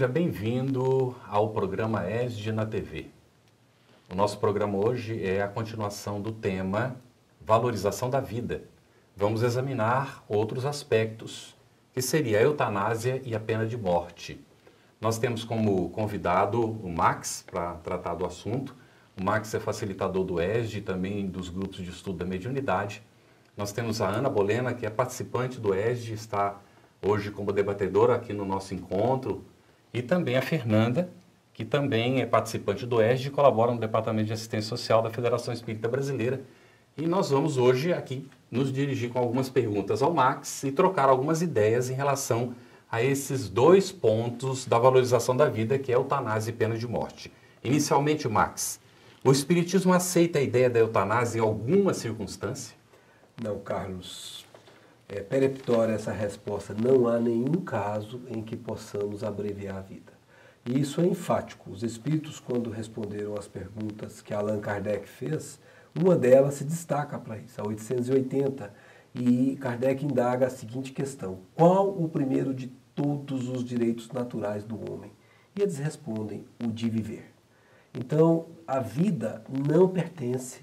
Seja bem-vindo ao programa ESD na TV. O nosso programa hoje é a continuação do tema Valorização da Vida. Vamos examinar outros aspectos, que seria a eutanásia e a pena de morte. Nós temos como convidado o Max para tratar do assunto. O Max é facilitador do ESD e também dos grupos de estudo da mediunidade. Nós temos a Ana Bolena, que é participante do ESD, está hoje como debatedora aqui no nosso encontro. E também a Fernanda, que também é participante do ESD e colabora no Departamento de Assistência Social da Federação Espírita Brasileira. E nós vamos hoje aqui nos dirigir com algumas perguntas ao Max e trocar algumas ideias em relação a esses dois pontos da valorização da vida, que é eutanásia e pena de morte. Inicialmente, Max, o Espiritismo aceita a ideia da eutanásia em alguma circunstância? Não, Carlos. É peremptória essa resposta. Não há nenhum caso em que possamos abreviar a vida. E isso é enfático. Os espíritos, quando responderam às perguntas que Allan Kardec fez, uma delas se destaca para isso, a 880. E Kardec indaga a seguinte questão: qual o primeiro de todos os direitos naturais do homem? E eles respondem: o de viver. Então, a vida não pertence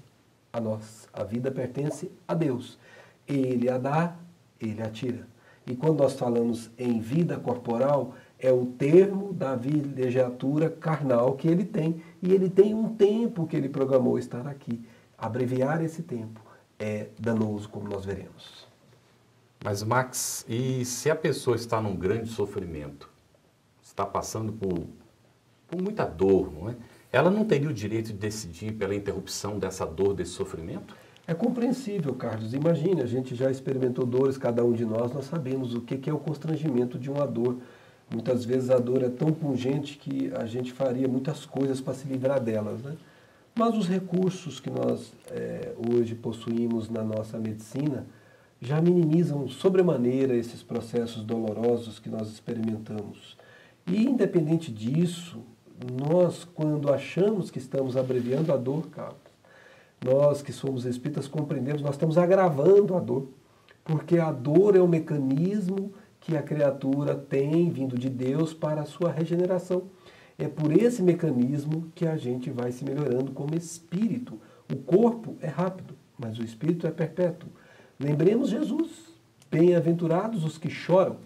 a nós. A vida pertence a Deus. Ele a dá, ele a tira. E quando nós falamos em vida corporal, é o termo da vilegiatura carnal que ele tem. E ele tem um tempo que ele programou estar aqui. Abreviar esse tempo é danoso, como nós veremos. Mas, Max, e se a pessoa está num grande sofrimento, está passando por muita dor, não é? Ela não teria o direito de decidir pela interrupção dessa dor, desse sofrimento? É compreensível, Carlos. Imagine, a gente já experimentou dores, cada um de nós sabemos o que é o constrangimento de uma dor. Muitas vezes a dor é tão pungente que a gente faria muitas coisas para se livrar delas, né? Mas os recursos que nós hoje possuímos na nossa medicina já minimizam sobremaneira esses processos dolorosos que nós experimentamos. E, independente disso, nós, quando achamos que estamos abreviando a dor, Carlos, nós que somos espíritas compreendemos, nós estamos agravando a dor, porque a dor é um mecanismo que a criatura tem vindo de Deus para a sua regeneração. É por esse mecanismo que a gente vai se melhorando como espírito. O corpo é rápido, mas o espírito é perpétuo. Lembremos Jesus: bem-aventurados os que choram,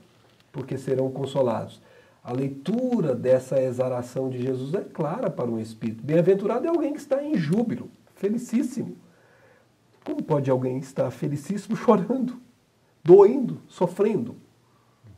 porque serão consolados. A leitura dessa exaração de Jesus é clara para um espírito. Bem-aventurado é alguém que está em júbilo, felicíssimo. Como pode alguém estar felicíssimo chorando, doendo, sofrendo?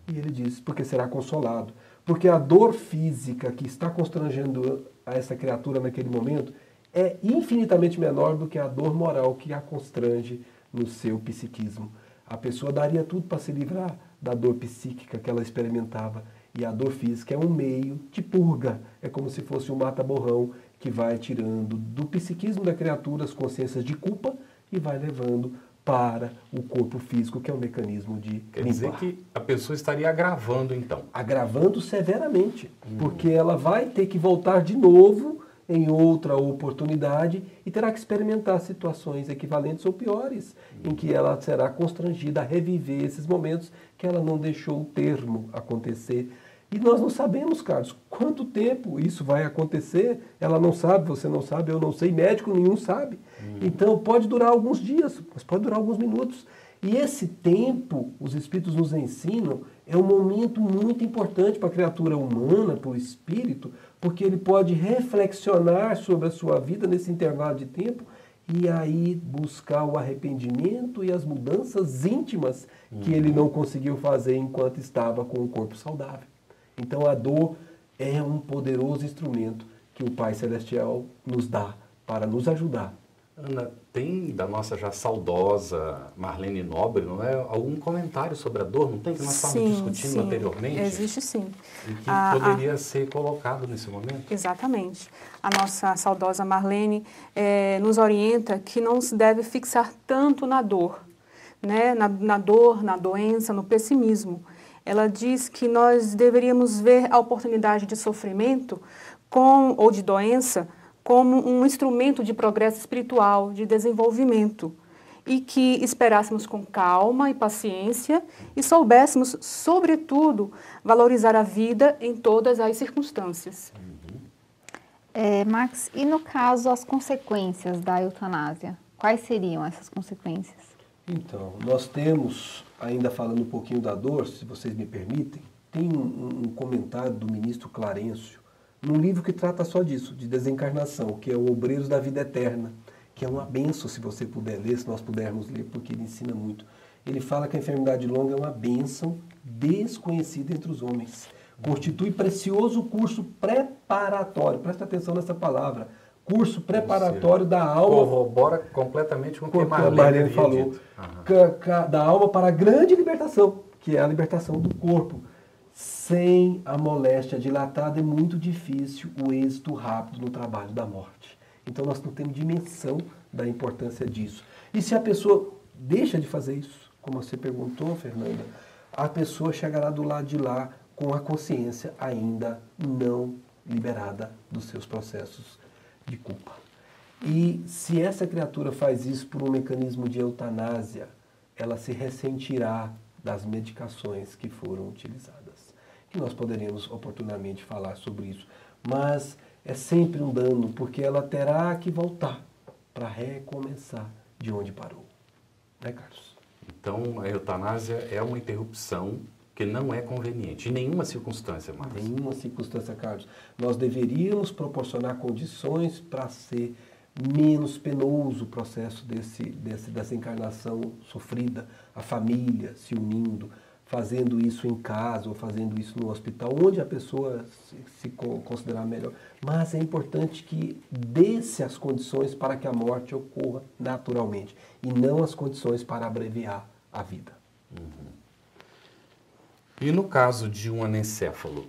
E ele diz: porque será consolado. Porque a dor física que está constrangendo a essa criatura naquele momento é infinitamente menor do que a dor moral que a constrange no seu psiquismo. A pessoa daria tudo para se livrar da dor psíquica que ela experimentava. E a dor física é um meio de purga. É como se fosse um mata-borrão que vai tirando do psiquismo da criatura as consciências de culpa e vai levando para o corpo físico, que é um mecanismo de limpar. Quer dizer que a pessoa estaria agravando, então? Agravando severamente, porque ela vai ter que voltar de novo em outra oportunidade e terá que experimentar situações equivalentes ou piores, em que ela será constrangida a reviver esses momentos que ela não deixou o termo acontecer. E nós não sabemos, Carlos, quanto tempo isso vai acontecer. Ela não sabe, você não sabe, eu não sei, médico nenhum sabe. Então pode durar alguns dias, mas pode durar alguns minutos. E esse tempo, os espíritos nos ensinam, é um momento muito importante para a criatura humana, para o espírito, porque ele pode reflexionar sobre a sua vida nesse intervalo de tempo e aí buscar o arrependimento e as mudanças íntimas que ele não conseguiu fazer enquanto estava com o corpo saudável. Então a dor é um poderoso instrumento que o Pai Celestial nos dá para nos ajudar. Ana, tem da nossa já saudosa Marlene Nobre, não é? Algum comentário sobre a dor? Não tem? Que nós estávamos discutindo anteriormente? Existe sim. E que poderia ser colocado nesse momento? Exatamente. A nossa saudosa Marlene nos orienta que não se deve fixar tanto na dor, né? Na dor, na doença, no pessimismo. Ela diz que nós deveríamos ver a oportunidade de sofrimento ou de doença como um instrumento de progresso espiritual, de desenvolvimento. e que esperássemos com calma e paciência e soubéssemos, sobretudo, valorizar a vida em todas as circunstâncias. Max, e no caso as consequências da eutanásia? Quais seriam essas consequências? Então, nós temos, ainda falando um pouquinho da dor, se vocês me permitem, tem um comentário do ministro Clarencio, num livro que trata só disso, de desencarnação, que é o Obreiros da Vida Eterna, que é uma bênção, se você puder ler, se nós pudermos ler, porque ele ensina muito. Ele fala que a enfermidade longa é uma bênção desconhecida entre os homens. Constitui precioso curso preparatório, presta atenção nessa palavra, curso preparatório da alma. Corrobora completamente com o que a Marlene falou. Da alma para a grande libertação, que é a libertação do corpo. Sem a moléstia dilatada é muito difícil o êxito rápido no trabalho da morte. Então nós não temos dimensão da importância disso. E se a pessoa deixa de fazer isso, como você perguntou, Fernanda, a pessoa chegará do lado de lá com a consciência ainda não liberada dos seus processos de culpa. E se essa criatura faz isso por um mecanismo de eutanásia, ela se ressentirá das medicações que foram utilizadas. E nós poderíamos oportunamente falar sobre isso, mas é sempre um dano, porque ela terá que voltar para recomeçar de onde parou. Né, Carlos? Então, a eutanásia é uma interrupção que não é conveniente, em nenhuma circunstância, Marcos. Em nenhuma circunstância, Carlos. Nós deveríamos proporcionar condições para ser menos penoso o processo dessa encarnação sofrida, a família se unindo, fazendo isso em casa ou fazendo isso no hospital, onde a pessoa se considerar melhor. Mas é importante que dê-se as condições para que a morte ocorra naturalmente e não as condições para abreviar a vida. E no caso de um anencéfalo,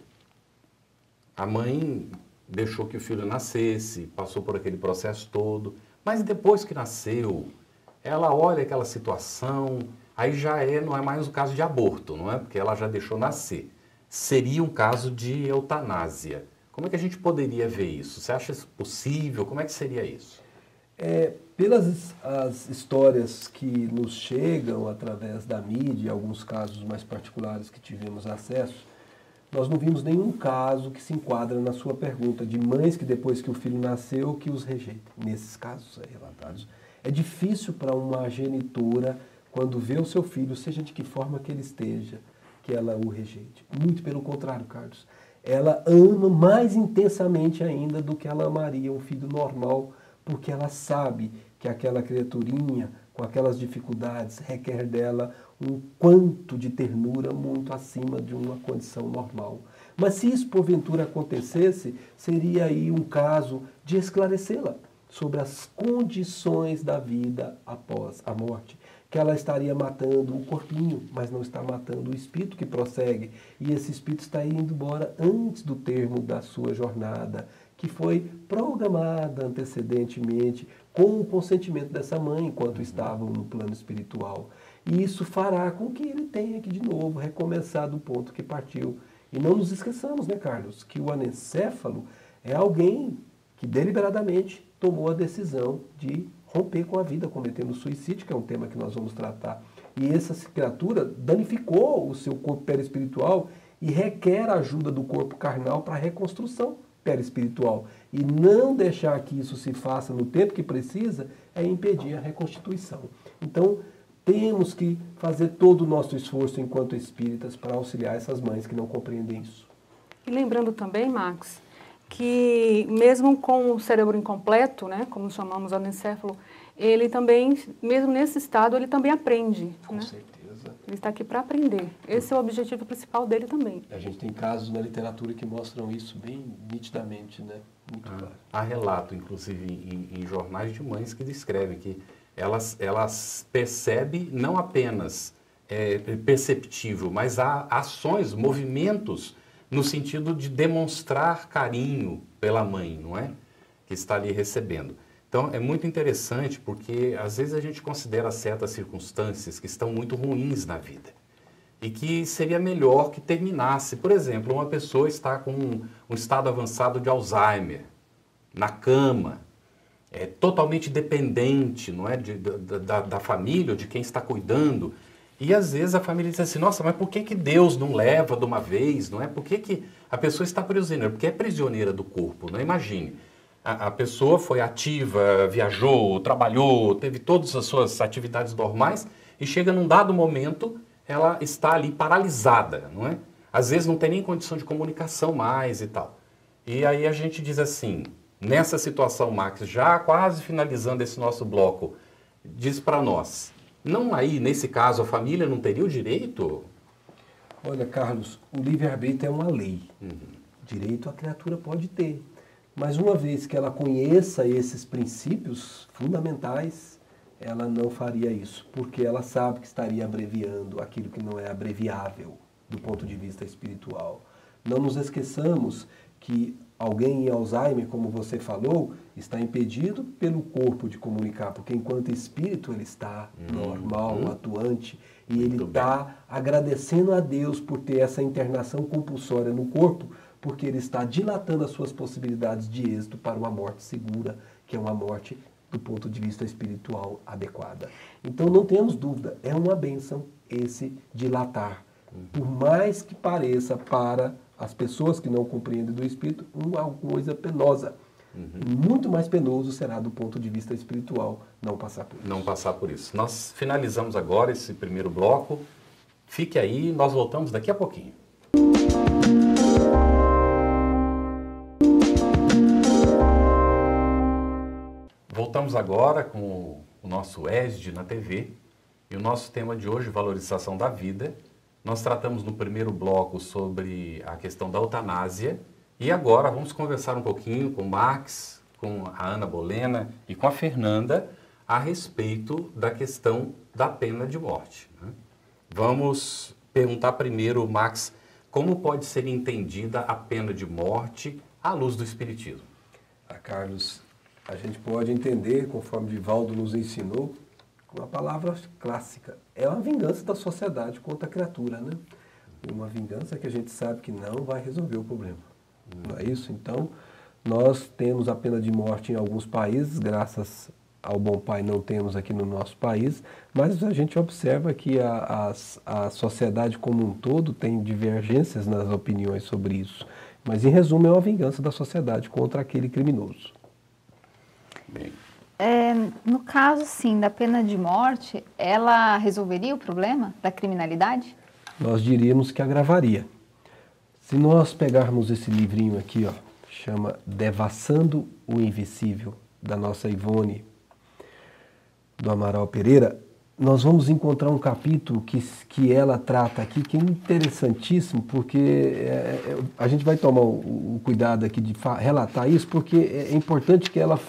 a mãe deixou que o filho nascesse, passou por aquele processo todo, mas depois que nasceu, ela olha aquela situação, aí não é mais um caso de aborto, não é? Porque ela já deixou nascer. Seria um caso de eutanásia. Como é que a gente poderia ver isso? Você acha isso possível? Como é que seria isso? Pelas as histórias que nos chegam através da mídia, alguns casos mais particulares que tivemos acesso, nós não vimos nenhum caso que se enquadra na sua pergunta de mães que depois que o filho nasceu, que os rejeitem. Nesses casos relatados. É difícil para uma genitora, quando vê o seu filho, seja de que forma que ele esteja, que ela o rejeite. Muito pelo contrário, Carlos. Ela ama mais intensamente ainda do que ela amaria um filho normal, porque ela sabe que aquela criaturinha, com aquelas dificuldades, requer dela um quanto de ternura muito acima de uma condição normal. Mas se isso porventura acontecesse, seria aí um caso de esclarecê-la sobre as condições da vida após a morte. Que ela estaria matando o corpinho, mas não está matando o espírito que prossegue. E esse espírito está indo embora antes do termo da sua jornada, que foi programada antecedentemente com o consentimento dessa mãe enquanto estavam no plano espiritual. E isso fará com que ele tenha que, de novo, recomeçar do ponto que partiu. E não nos esqueçamos, né, Carlos, que o anencéfalo é alguém que deliberadamente tomou a decisão de romper com a vida, cometendo suicídio, que é um tema que nós vamos tratar. E essa criatura danificou o seu corpo perispiritual e requer a ajuda do corpo carnal para a reconstrução perispiritual. E não deixar que isso se faça no tempo que precisa é impedir a reconstituição. Então, temos que fazer todo o nosso esforço enquanto espíritas para auxiliar essas mães que não compreendem isso. E lembrando também, Max, que mesmo com o cérebro incompleto, né, como chamamos o anencéfalo, ele também, mesmo nesse estado, ele também aprende. Com né? certeza. Ele está aqui para aprender. Esse é o objetivo principal dele também. A gente tem casos na literatura que mostram isso bem nitidamente, né? Muito claro. Há relato, inclusive, em jornais de mães que descrevem que elas percebem não apenas perceptível, mas há ações, movimentos no sentido de demonstrar carinho pela mãe, não é? Que está ali recebendo. Então, é muito interessante porque, às vezes, a gente considera certas circunstâncias que estão muito ruins na vida e que seria melhor que terminasse. Por exemplo, uma pessoa está com um estado avançado de Alzheimer, na cama. totalmente dependente, não é, da família ou de quem está cuidando. E às vezes a família diz assim, nossa, mas por que Deus não leva de uma vez, não é? Por que a pessoa está prisioneira? Porque é prisioneira do corpo, não é? Imagine, a pessoa foi ativa, viajou, trabalhou, teve todas as suas atividades normais e chega num dado momento, ela está ali paralisada, não é? Às vezes não tem nem condição de comunicação mais e tal. E aí a gente diz assim, nessa situação, Max, já quase finalizando esse nosso bloco, diz para nós, não aí, nesse caso, a família não teria o direito? Olha, Carlos, o livre-arbítrio é uma lei. Direito a criatura pode ter. Mas uma vez que ela conheça esses princípios fundamentais, ela não faria isso, porque ela sabe que estaria abreviando aquilo que não é abreviável do ponto de vista espiritual. Não nos esqueçamos que alguém em Alzheimer, como você falou, está impedido pelo corpo de comunicar, porque enquanto espírito ele está normal, atuante, e ele está agradecendo a Deus por ter essa internação compulsória no corpo, porque ele está dilatando as suas possibilidades de êxito para uma morte segura, que é uma morte do ponto de vista espiritual adequada. Então não temos dúvida, é uma bênção esse dilatar. Por mais que pareça para as pessoas que não compreendem do espírito uma coisa penosa. Muito mais penoso será do ponto de vista espiritual não passar por isso. Não passar por isso. Nós finalizamos agora esse primeiro bloco. Fique aí, nós voltamos daqui a pouquinho. Voltamos agora com o nosso ESD na TV e o nosso tema de hoje, valorização da vida. Nós tratamos no primeiro bloco sobre a questão da eutanásia e agora vamos conversar um pouquinho com o Max, com a Ana Bolena e com a Fernanda a respeito da questão da pena de morte, né? Vamos perguntar primeiro, Max, como pode ser entendida a pena de morte à luz do Espiritismo? Carlos, a gente pode entender, conforme Divaldo nos ensinou, uma palavra clássica. É uma vingança da sociedade contra a criatura, né? Uma vingança que a gente sabe que não vai resolver o problema. Não é isso? Então, nós temos a pena de morte em alguns países, graças ao bom pai não temos aqui no nosso país, mas a gente observa que a sociedade como um todo tem divergências nas opiniões sobre isso. Mas, em resumo, é uma vingança da sociedade contra aquele criminoso. Bem. No caso, sim, da pena de morte, ela resolveria o problema da criminalidade? Nós diríamos que agravaria. Se nós pegarmos esse livrinho aqui, ó, chama Devassando o Invisível, da nossa Ivone, do Amaral Pereira, nós vamos encontrar um capítulo que ela trata aqui, que é interessantíssimo, porque a gente vai tomar o cuidado aqui de relatar isso, porque é importante que ela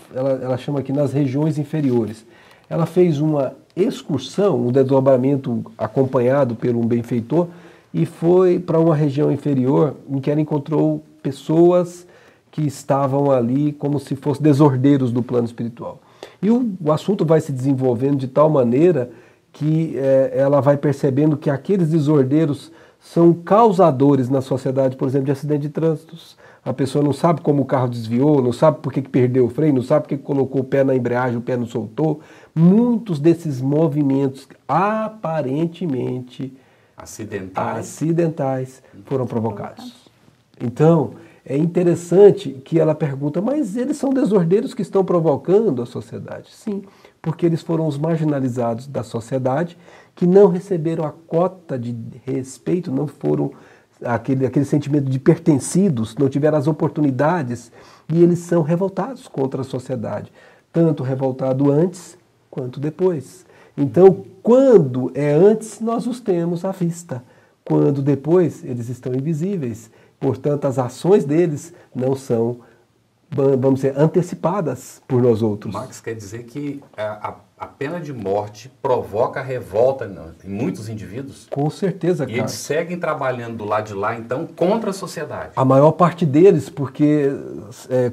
chama aqui nas regiões inferiores. Ela fez uma excursão, um desdobramento acompanhado por um benfeitor, e foi para uma região inferior em que ela encontrou pessoas que estavam ali como se fossem desordeiros do plano espiritual. E o assunto vai se desenvolvendo de tal maneira que ela vai percebendo que aqueles desordeiros são causadores na sociedade, por exemplo, de acidente de trânsito. A pessoa não sabe como o carro desviou, não sabe por que perdeu o freio, não sabe por que colocou o pé na embreagem, o pé não soltou. Muitos desses movimentos aparentemente acidentais foram provocados. Então, é interessante que ela pergunta, mas eles são desordeiros que estão provocando a sociedade? Sim, porque eles foram os marginalizados da sociedade, que não receberam a cota de respeito, não foram aquele sentimento de pertencidos, não tiveram as oportunidades, e eles são revoltados contra a sociedade, tanto revoltado antes quanto depois. Então, quando é antes, nós os temos à vista. Quando depois, eles estão invisíveis. Portanto, as ações deles não são, vamos dizer, antecipadas por nós outros. Max, quer dizer que a pena de morte provoca revolta em muitos indivíduos? Com certeza, cara. E eles seguem trabalhando do lado de lá, então, contra a sociedade? A maior parte deles, porque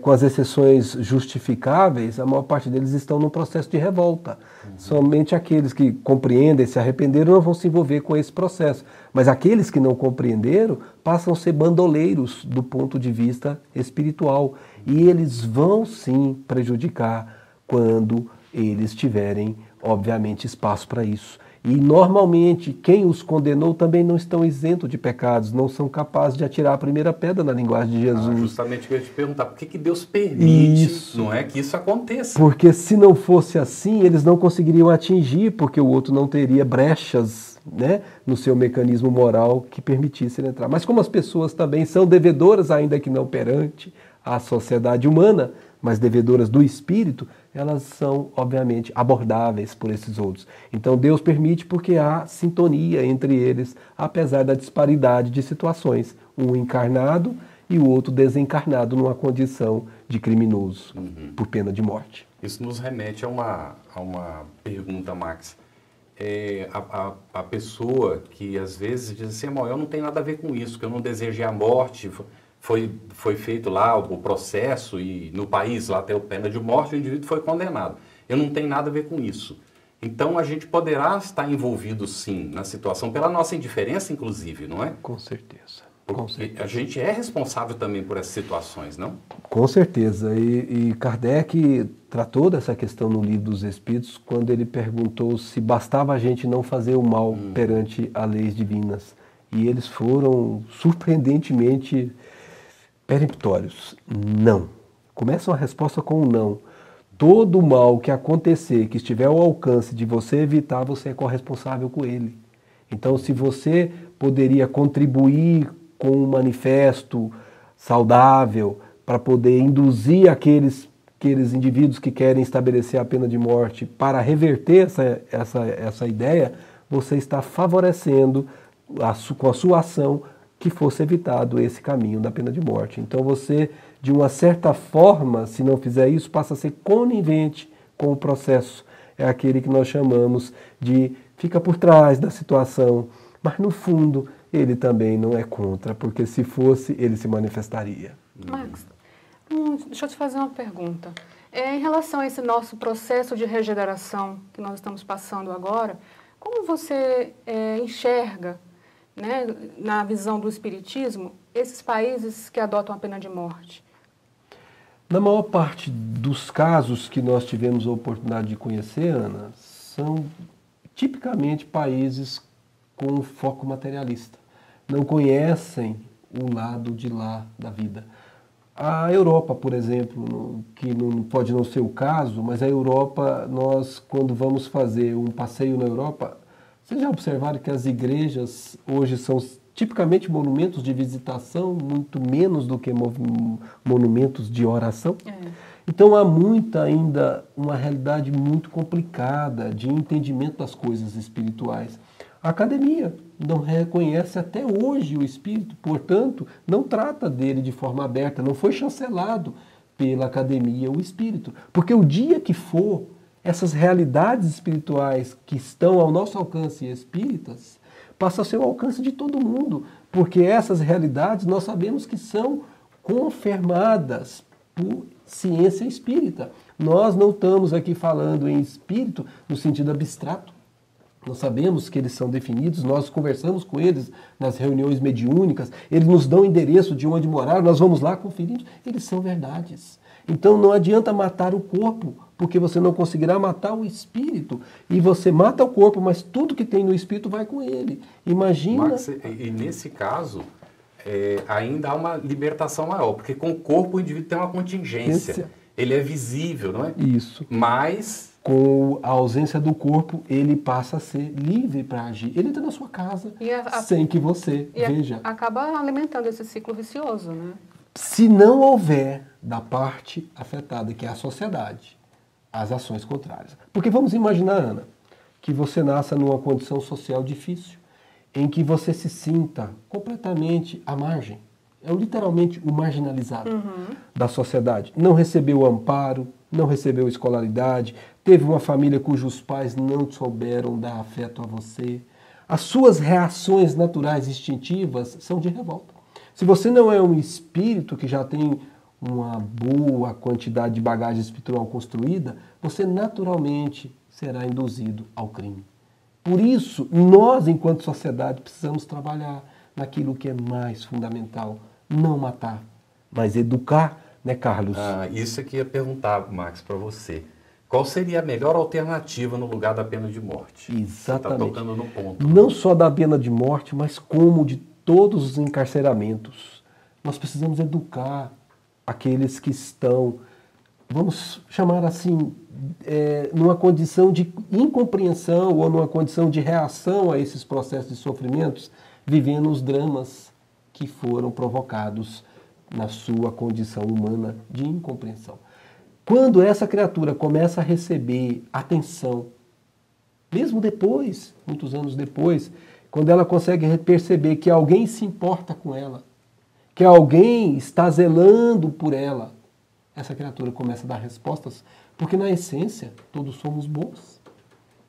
com as exceções justificáveis, a maior parte deles estão no processo de revolta. Somente aqueles que compreendem, se arrependeram, não vão se envolver com esse processo. Mas aqueles que não compreenderam passam a ser bandoleiros do ponto de vista espiritual. E eles vão, sim, prejudicar quando eles tiverem, obviamente, espaço para isso. E, normalmente, quem os condenou também não estão isentos de pecados, não são capazes de atirar a primeira pedra na linguagem de Jesus. Justamente o que eu ia te perguntar, por que Deus permite, Isso. não é, que isso aconteça? Porque se não fosse assim, eles não conseguiriam atingir, porque o outro não teria brechas, né, no seu mecanismo moral que permitisse ele entrar. Mas como as pessoas também são devedoras, ainda que não perante a sociedade humana, mas devedoras do Espírito, elas são, obviamente, abordáveis por esses outros. Então Deus permite porque há sintonia entre eles, apesar da disparidade de situações. Um encarnado e o outro desencarnado numa condição de criminoso, por pena de morte. Isso nos remete a uma pergunta, Max. A pessoa que às vezes diz assim, eu não tenho nada a ver com isso, que eu não desejei a morte, foi feito lá o processo e no país lá tem a pena de morte, o indivíduo foi condenado. Eu não tenho nada a ver com isso. Então a gente poderá estar envolvido sim na situação, pela nossa indiferença inclusive, não é? Com certeza. Porque a gente é responsável também por essas situações, não? Com certeza. E Kardec tratou dessa questão no Livro dos Espíritos quando ele perguntou se bastava a gente não fazer o mal perante as leis divinas. E eles foram surpreendentemente peremptórios. Não. Começam a resposta com um não. Todo mal que acontecer, que estiver ao alcance de você evitar, você é corresponsável com ele. Então, se você poderia contribuir com um manifesto saudável para poder induzir aqueles indivíduos que querem estabelecer a pena de morte para reverter essa ideia, você está favorecendo com a sua ação que fosse evitado esse caminho da pena de morte. Então você, de uma certa forma, se não fizer isso, passa a ser conivente com o processo. É aquele que nós chamamos de fica por trás da situação, mas no fundo ele também não é contra, porque se fosse, ele se manifestaria. Max, deixa eu te fazer uma pergunta. Em relação a esse nosso processo de regeneração que nós estamos passando agora, como você enxerga, né, na visão do Espiritismo, esses países que adotam a pena de morte? Na maior parte dos casos que nós tivemos a oportunidade de conhecer, Ana, são tipicamente países com foco materialista. Não conhecem o lado de lá da vida. A Europa, por exemplo, que não pode não ser o caso, mas a Europa, nós quando vamos fazer um passeio na Europa, vocês já observaram que as igrejas hoje são tipicamente monumentos de visitação, muito menos do que monumentos de oração? Então há ainda uma realidade muito complicada de entendimento das coisas espirituais. A academia não reconhece até hoje o espírito, portanto, não trata dele de forma aberta, não foi chancelado pela academia o espírito. Porque o dia que for, essas realidades espirituais que estão ao nosso alcance espíritas, passam a ser o alcance de todo mundo, porque essas realidades nós sabemos que são confirmadas por ciência espírita. Nós não estamos aqui falando em espírito no sentido abstrato. Nós sabemos que eles são definidos, nós conversamos com eles nas reuniões mediúnicas, eles nos dão o endereço de onde morar, nós vamos lá conferir, eles são verdades. Então não adianta matar o corpo, porque você não conseguirá matar o espírito. E você mata o corpo, mas tudo que tem no espírito vai com ele. Imagina... Max, e nesse caso, ainda há uma libertação maior, porque com o corpo o indivíduo tem uma contingência. Ele é visível, não é? Isso. Mas... com a ausência do corpo, ele passa a ser livre para agir. Ele entra na sua casa sem que você veja. Acaba alimentando esse ciclo vicioso, né? Se não houver da parte afetada, que é a sociedade, as ações contrárias. Porque vamos imaginar, Ana, que você nasça numa condição social difícil, em que você se sinta completamente à margem. É literalmente o marginalizado da sociedade. Não recebeu amparo, não recebeu escolaridade, teve uma família cujos pais não souberam dar afeto a você. As suas reações naturais instintivas são de revolta. Se você não é um espírito que já tem uma boa quantidade de bagagem espiritual construída, você naturalmente será induzido ao crime. Por isso, nós, enquanto sociedade, precisamos trabalhar naquilo que é mais fundamental. Não matar, mas educar, né, Carlos? Isso que eu ia perguntar, Max, para você. Qual seria a melhor alternativa no lugar da pena de morte? Exatamente. Você está tocando no ponto. Não só da pena de morte, mas como de todos os encarceramentos. Nós precisamos educar aqueles que estão, vamos chamar assim, numa condição de incompreensão ou numa condição de reação a esses processos de sofrimentos, vivendo os dramas que foram provocados na sua condição humana de incompreensão. Quando essa criatura começa a receber atenção, mesmo depois, muitos anos depois, quando ela consegue perceber que alguém se importa com ela, que alguém está zelando por ela, essa criatura começa a dar respostas, porque na essência todos somos bons.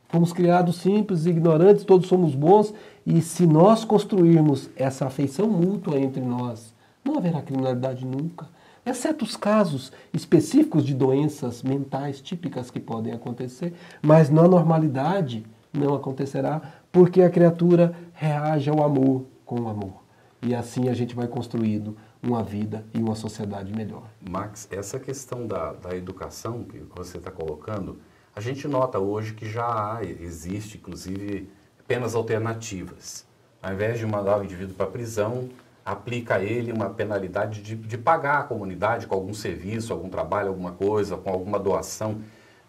Fomos criados simples e ignorantes, todos somos bons, e se nós construirmos essa afeição mútua entre nós, não haverá criminalidade nunca. Exceto os casos específicos de doenças mentais típicas que podem acontecer, mas na normalidade não acontecerá, porque a criatura reage ao amor com o amor. E assim a gente vai construindo uma vida e uma sociedade melhor. Max, essa questão da educação que você está colocando, a gente nota hoje que já existe, inclusive, penas alternativas. Ao invés de mandar o indivíduo para a prisão, aplica a ele uma penalidade de pagar a comunidade com algum serviço, algum trabalho, alguma coisa, com alguma doação.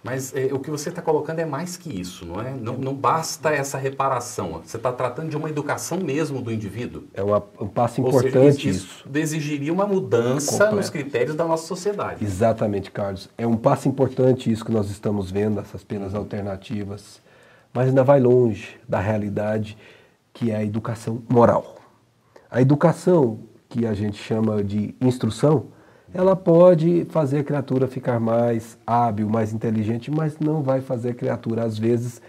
Mas o que você está colocando é mais que isso, não é? Não basta essa reparação. Você está tratando de uma educação mesmo do indivíduo. É um passo Ou importante seja, isso exigiria uma mudança nos critérios da nossa sociedade. Exatamente, Carlos. É um passo importante isso que nós estamos vendo, essas penas alternativas. Mas ainda vai longe da realidade que é a educação moral. A educação, que a gente chama de instrução, ela pode fazer a criatura ficar mais hábil, mais inteligente, mas não vai fazer a criatura, às vezes,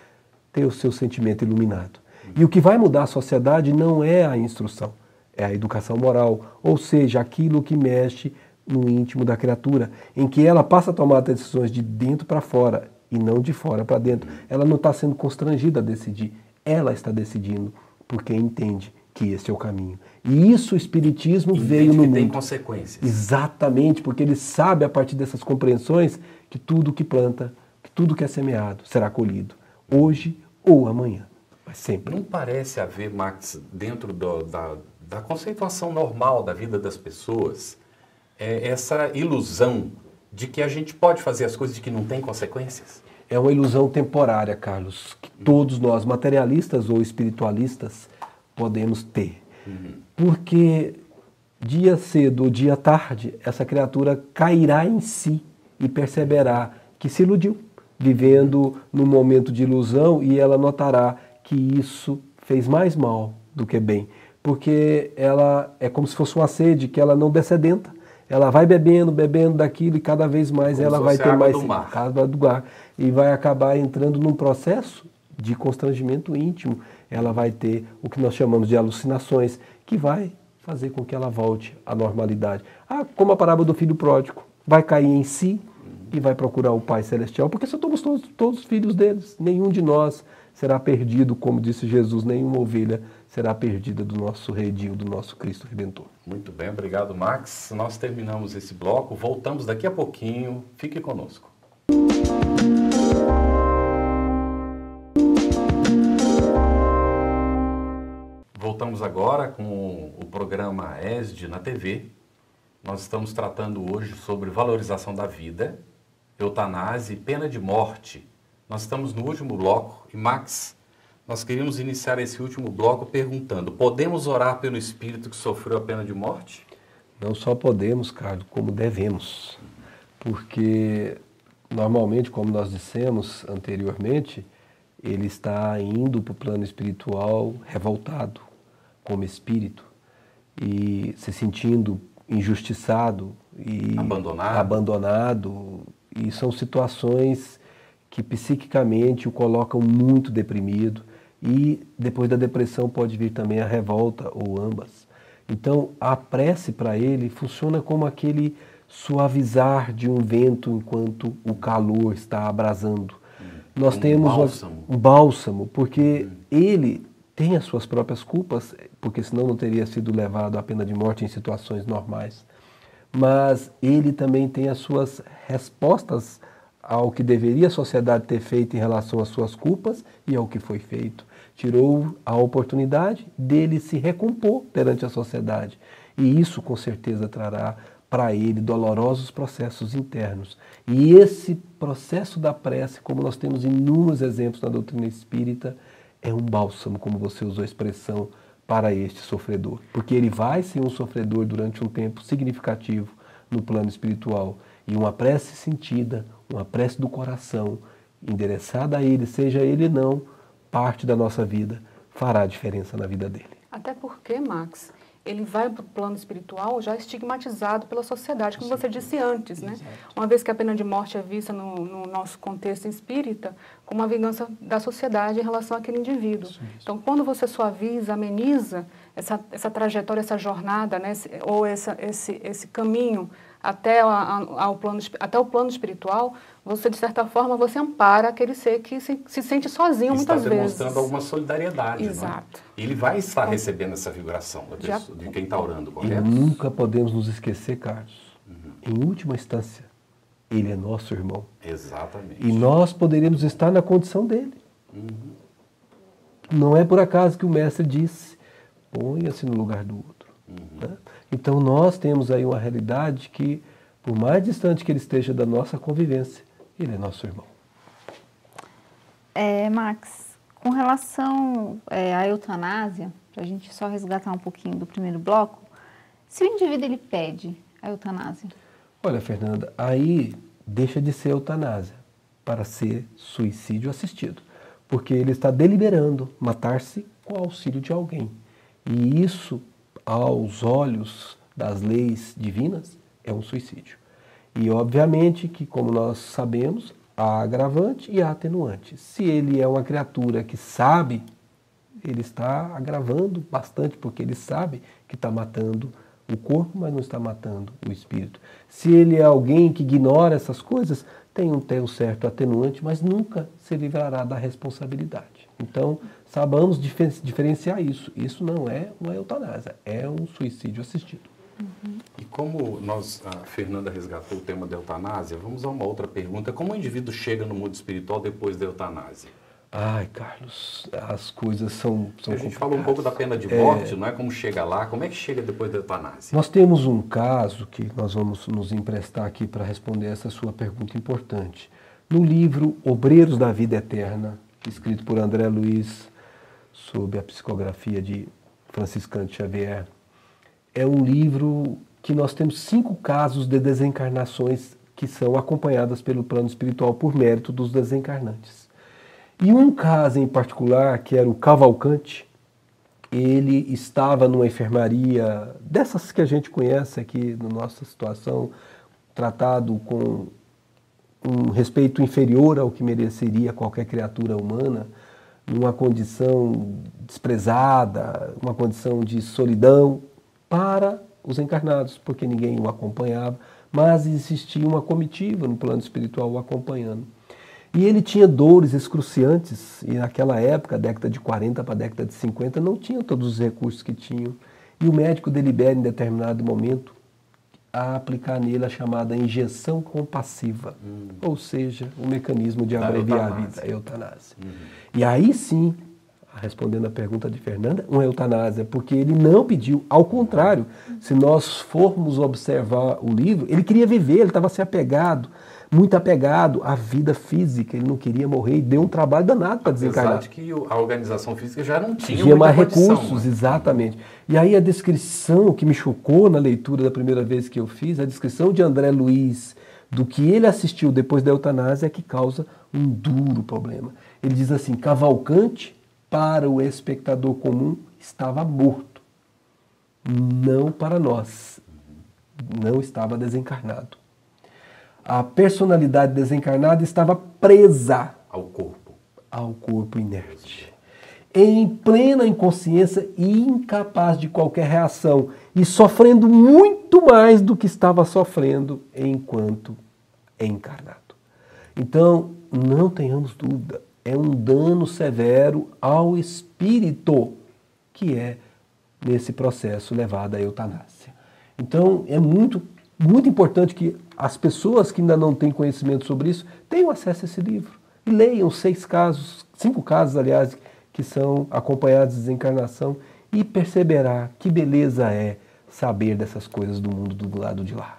ter o seu sentimento iluminado. E o que vai mudar a sociedade não é a instrução, é a educação moral, ou seja, aquilo que mexe no íntimo da criatura, em que ela passa a tomar decisões de dentro para fora e não de fora para dentro. Ela não está sendo constrangida a decidir, ela está decidindo porque entende que esse é o caminho. E isso o Espiritismo veio no mundo. Tem consequências. Exatamente, porque ele sabe, a partir dessas compreensões, que tudo que planta, que tudo que é semeado, será colhido. Hoje ou amanhã, mas sempre. Não parece haver, Max, dentro da conceituação normal da vida das pessoas, essa ilusão de que a gente pode fazer as coisas e que não tem consequências? É uma ilusão temporária, Carlos, que todos nós, materialistas ou espiritualistas, podemos ter. Porque dia cedo ou dia tarde, essa criatura cairá em si e perceberá que se iludiu, vivendo num momento de ilusão, e ela notará que isso fez mais mal do que bem. Porque ela é como se fosse uma sede que ela não dessedenta. Ela vai bebendo daquilo, e cada vez mais como ela vai ter mais água do mar, e vai acabar entrando num processo de constrangimento íntimo. Ela vai ter o que nós chamamos de alucinações, que vai fazer com que ela volte à normalidade. Como a parábola do filho pródigo, vai cair em si e vai procurar o Pai Celestial, porque somos todos filhos deles. Nenhum de nós será perdido, como disse Jesus, nenhuma ovelha será perdida do nosso redil, do nosso Cristo Redentor. Muito bem, obrigado, Max. Nós terminamos esse bloco, voltamos daqui a pouquinho. Fique conosco. Voltamos agora com o programa ESD na TV. Nós estamos tratando hoje sobre valorização da vida, eutanásia e pena de morte. Nós estamos no último bloco e, Max, nós queríamos iniciar esse último bloco perguntando: podemos orar pelo espírito que sofreu a pena de morte? Não só podemos, Carlos, como devemos. Porque, normalmente, como nós dissemos anteriormente, ele está indo para o plano espiritual revoltado, como espírito, e se sentindo injustiçado e abandonado. E são situações que psiquicamente o colocam muito deprimido, e depois da depressão pode vir também a revolta, ou ambas. Então a prece para ele funciona como aquele suavizar de um vento enquanto o calor está abrasando. Nós temos um bálsamo, porque ele tem as suas próprias culpas, porque senão não teria sido levado à pena de morte em situações normais. Mas ele também tem as suas respostas ao que deveria a sociedade ter feito em relação às suas culpas e ao que foi feito. Tirou a oportunidade dele se recompor perante a sociedade. E isso, com certeza, trará para ele dolorosos processos internos. E esse processo da prece, como nós temos inúmeros exemplos na doutrina espírita, é um bálsamo, como você usou a expressão, para este sofredor. Porque ele vai ser um sofredor durante um tempo significativo no plano espiritual. E uma prece sentida, uma prece do coração, endereçada a ele, seja ele não parte da nossa vida, fará diferença na vida dele. Até porque, Max, ele vai para o plano espiritual já estigmatizado pela sociedade, como você disse antes, né? Uma vez que a pena de morte é vista no nosso contexto espírita como uma vingança da sociedade em relação àquele indivíduo. Então, quando você suaviza, ameniza essa trajetória, essa jornada, né? Ou esse caminho até o plano espiritual, você, de certa forma, você ampara aquele ser que se sente sozinho muitas vezes. Está demonstrando alguma solidariedade. Exato. Não é? Ele vai estar recebendo essa vibração de quem está orando, correto? E nunca podemos nos esquecer, Carlos. Em última instância, ele é nosso irmão. Exatamente. E nós poderíamos estar na condição dele. Não é por acaso que o mestre disse, ponha-se no lugar do outro. Né? Então nós temos aí uma realidade que, por mais distante que ele esteja da nossa convivência, ele é nosso irmão. Max, com relação à eutanásia, para a gente só resgatar um pouquinho do primeiro bloco, se o indivíduo ele pede a eutanásia? Olha, Fernanda, aí deixa de ser eutanásia para ser suicídio assistido, porque ele está deliberando matar-se com o auxílio de alguém. E isso, aos olhos das leis divinas, é um suicídio. E obviamente que, como nós sabemos, há agravante e há atenuante. Se ele é uma criatura que sabe, ele está agravando bastante, porque ele sabe que está matando o corpo, mas não está matando o espírito. Se ele é alguém que ignora essas coisas, tem um certo atenuante, mas nunca se livrará da responsabilidade. Então, sabamos diferenciar isso. Isso não é uma eutanásia, é um suicídio assistido. E como a Fernanda resgatou o tema da eutanásia, vamos a uma outra pergunta. Como o indivíduo chega no mundo espiritual depois da eutanásia? Ai, Carlos, as coisas são A gente falou um pouco da pena de morte, não é? Como chega lá, como é que chega depois da eutanásia? Nós temos um caso que nós vamos nos emprestar aqui para responder essa sua pergunta importante. No livro Obreiros da Vida Eterna, escrito por André Luiz, sob a psicografia de Franciscano Xavier, é um livro que nós temos 5 casos de desencarnações que são acompanhadas pelo plano espiritual por mérito dos desencarnantes. E um caso em particular, que era o Cavalcante, ele estava numa enfermaria, dessas que a gente conhece aqui na nossa situação, tratado com um respeito inferior ao que mereceria qualquer criatura humana, numa condição desprezada, uma condição de solidão para os encarnados, porque ninguém o acompanhava, mas existia uma comitiva no plano espiritual o acompanhando. E ele tinha dores excruciantes, e naquela época, década de 40 para a década de 50, não tinha todos os recursos que tinham. E o médico delibera em determinado momento a aplicar nele a chamada injeção compassiva, ou seja, o mecanismo de abreviar a vida, a eutanásia. E aí sim, respondendo a pergunta de Fernanda, uma eutanásia, porque ele não pediu, ao contrário, se nós formos observar o livro, ele queria viver, ele estava se apegado, muito apegado à vida física, ele não queria morrer e deu um trabalho danado para desencarnar. Apesar de que a organização física já não tinha muita mais condição, recursos, né? Exatamente. E aí a descrição que me chocou na leitura da primeira vez que eu fiz, a descrição de André Luiz do que ele assistiu depois da eutanásia é que causa um duro problema. Ele diz assim, Cavalcante, para o espectador comum, estava morto. Não para nós. Não estava desencarnado. A personalidade desencarnada estava presa ao corpo inerte, em plena inconsciência e incapaz de qualquer reação, e sofrendo muito mais do que estava sofrendo enquanto encarnado. Então, não tenhamos dúvida, é um dano severo ao espírito que é, nesse processo, levado à eutanásia. Então, é muito importante que as pessoas que ainda não têm conhecimento sobre isso tenham acesso a esse livro. E leiam 5 casos, aliás, que são acompanhados de desencarnação, e perceberá que beleza é saber dessas coisas do mundo do lado de lá.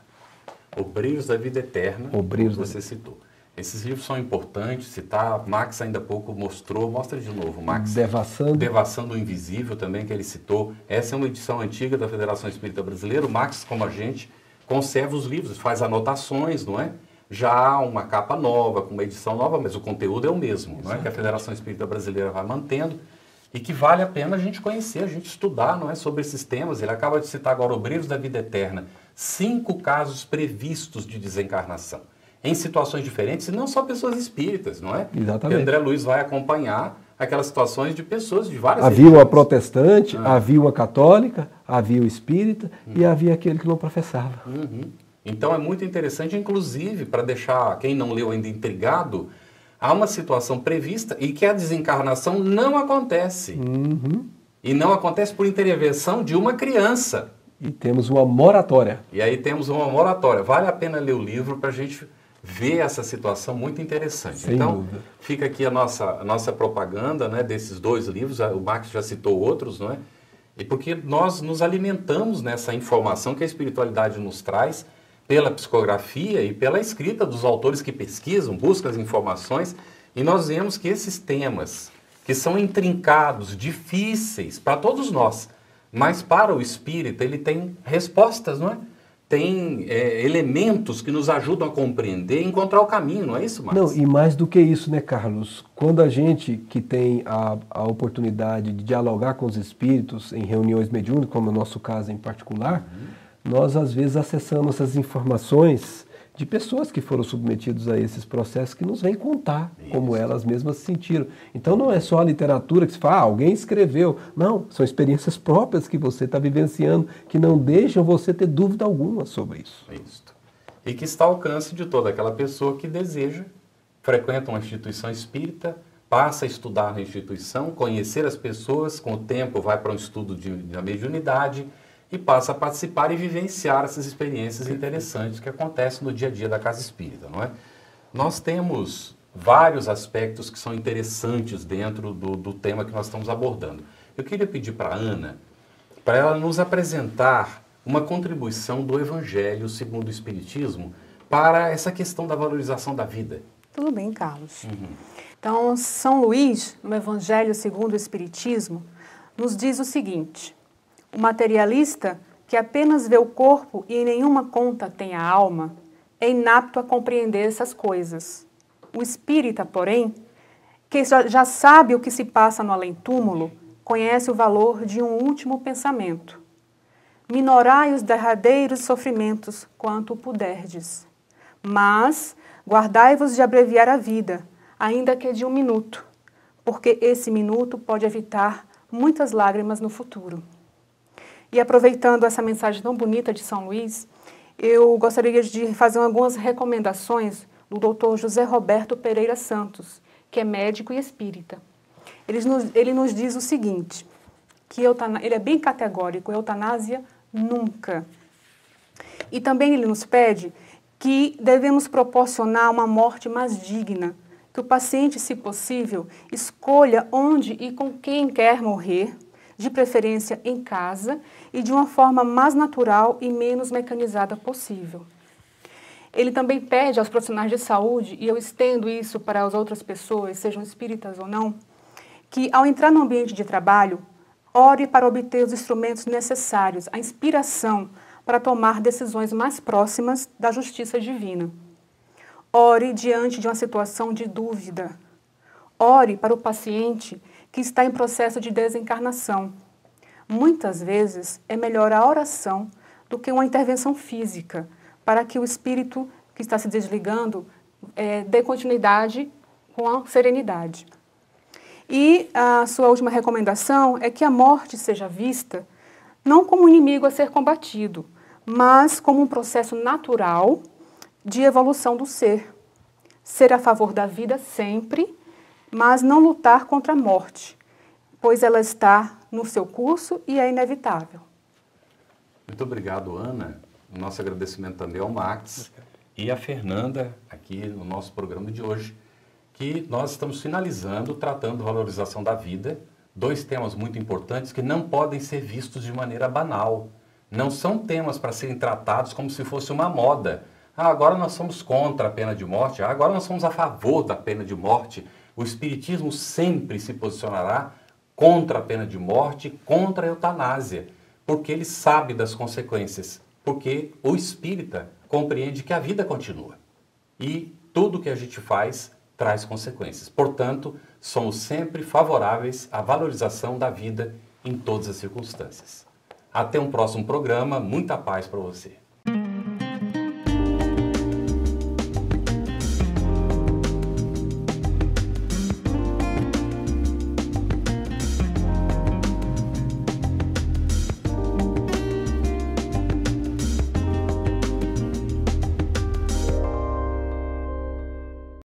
Obreiros da Vida Eterna, Obreiros como você citou. Esses livros são importantes, citar, Max ainda há pouco mostra de novo, Max. Devassando o Invisível também, que ele citou. Essa é uma edição antiga da Federação Espírita Brasileira. O Max, como a gente, conserva os livros, faz anotações, não é? Já há uma capa nova, com uma edição nova, mas o conteúdo é o mesmo, não é? Que a Federação Espírita Brasileira vai mantendo e que vale a pena a gente conhecer, a gente estudar, não é? Sobre esses temas. Ele acaba de citar agora Obreiros da Vida Eterna, 5 casos previstos de desencarnação, em situações diferentes, e não só pessoas espíritas, não é? Exatamente. Porque André Luiz vai acompanhar aquelas situações de pessoas de várias Havia uma protestante, havia uma católica, havia o espírita e havia aquele que não professava. Então é muito interessante, inclusive, para deixar quem não leu ainda intrigado, há uma situação prevista e que a desencarnação não acontece. E não acontece por intervenção de uma criança. E temos uma moratória. E aí temos uma moratória. Vale a pena ler o livro para a gente ver essa situação muito interessante. Sem então, dúvida. Fica aqui a nossa propaganda, né, desses 2 livros. O Max já citou outros, não é? E porque nós nos alimentamos nessa informação que a espiritualidade nos traz pela psicografia e pela escrita dos autores que pesquisam, buscam as informações, e nós vemos que esses temas, que são intrincados, difíceis para todos nós, mas para o espírita ele tem respostas, não é? Tem elementos que nos ajudam a compreender e encontrar o caminho, não é isso, Marcos? Não, e mais do que isso, né, Carlos? Quando a gente que tem a oportunidade de dialogar com os espíritos em reuniões mediúnicas, como é o nosso caso em particular, nós às vezes acessamos essas informações de pessoas que foram submetidas a esses processos que nos vêm contar como elas mesmas se sentiram. Então não é só a literatura que se fala, alguém escreveu. Não, são experiências próprias que você está vivenciando, que não deixam você ter dúvida alguma sobre isso. Isso. E que está ao alcance de toda aquela pessoa que deseja, frequenta uma instituição espírita, passa a estudar na instituição, conhecer as pessoas, com o tempo vai para um estudo da mediunidade, e passa a participar e vivenciar essas experiências interessantes que acontecem no dia a dia da Casa Espírita, não é? Nós temos vários aspectos que são interessantes dentro do tema que nós estamos abordando. Eu queria pedir para a Ana, para ela nos apresentar uma contribuição do Evangelho segundo o Espiritismo para essa questão da valorização da vida. Tudo bem, Carlos. Então, São Luís, no Evangelho segundo o Espiritismo, nos diz o seguinte: o materialista, que apenas vê o corpo e em nenhuma conta tem a alma, é inapto a compreender essas coisas. O espírita, porém, que já sabe o que se passa no além-túmulo, conhece o valor de um último pensamento. Minorai os derradeiros sofrimentos quanto puderdes, mas guardai-vos de abreviar a vida, ainda que de 1 minuto, porque esse minuto pode evitar muitas lágrimas no futuro. E aproveitando essa mensagem tão bonita de São Luís, eu gostaria de fazer algumas recomendações do Dr. José Roberto Pereira Santos, que é médico e espírita. Ele nos diz o seguinte, que ele é bem categórico, eutanásia nunca. E também ele nos pede que devemos proporcionar uma morte mais digna, que o paciente, se possível, escolha onde e com quem quer morrer, de preferência em casa e de uma forma mais natural e menos mecanizada possível. Ele também pede aos profissionais de saúde, e eu estendo isso para as outras pessoas, sejam espíritas ou não, que ao entrar no ambiente de trabalho, ore para obter os instrumentos necessários, a inspiração para tomar decisões mais próximas da justiça divina. Ore diante de uma situação de dúvida. Ore para o paciente que está em processo de desencarnação. Muitas vezes é melhor a oração do que uma intervenção física, para que o espírito que está se desligando dê continuidade com a serenidade. E a sua última recomendação é que a morte seja vista não como um inimigo a ser combatido, mas como um processo natural de evolução do ser. Ser a favor da vida sempre, mas não lutar contra a morte, pois ela está no seu curso e é inevitável. Muito obrigado, Ana. O nosso agradecimento também ao Max. e a Fernanda, aqui no nosso programa de hoje, que nós estamos finalizando, tratando valorização da vida, 2 temas muito importantes que não podem ser vistos de maneira banal. Não são temas para serem tratados como se fosse uma moda. Ah, agora nós somos contra a pena de morte, ah, agora nós somos a favor da pena de morte. O Espiritismo sempre se posicionará contra a pena de morte, contra a eutanásia, porque ele sabe das consequências, porque o espírita compreende que a vida continua e tudo que a gente faz traz consequências. Portanto, somos sempre favoráveis à valorização da vida em todas as circunstâncias. Até um próximo programa, muita paz para você.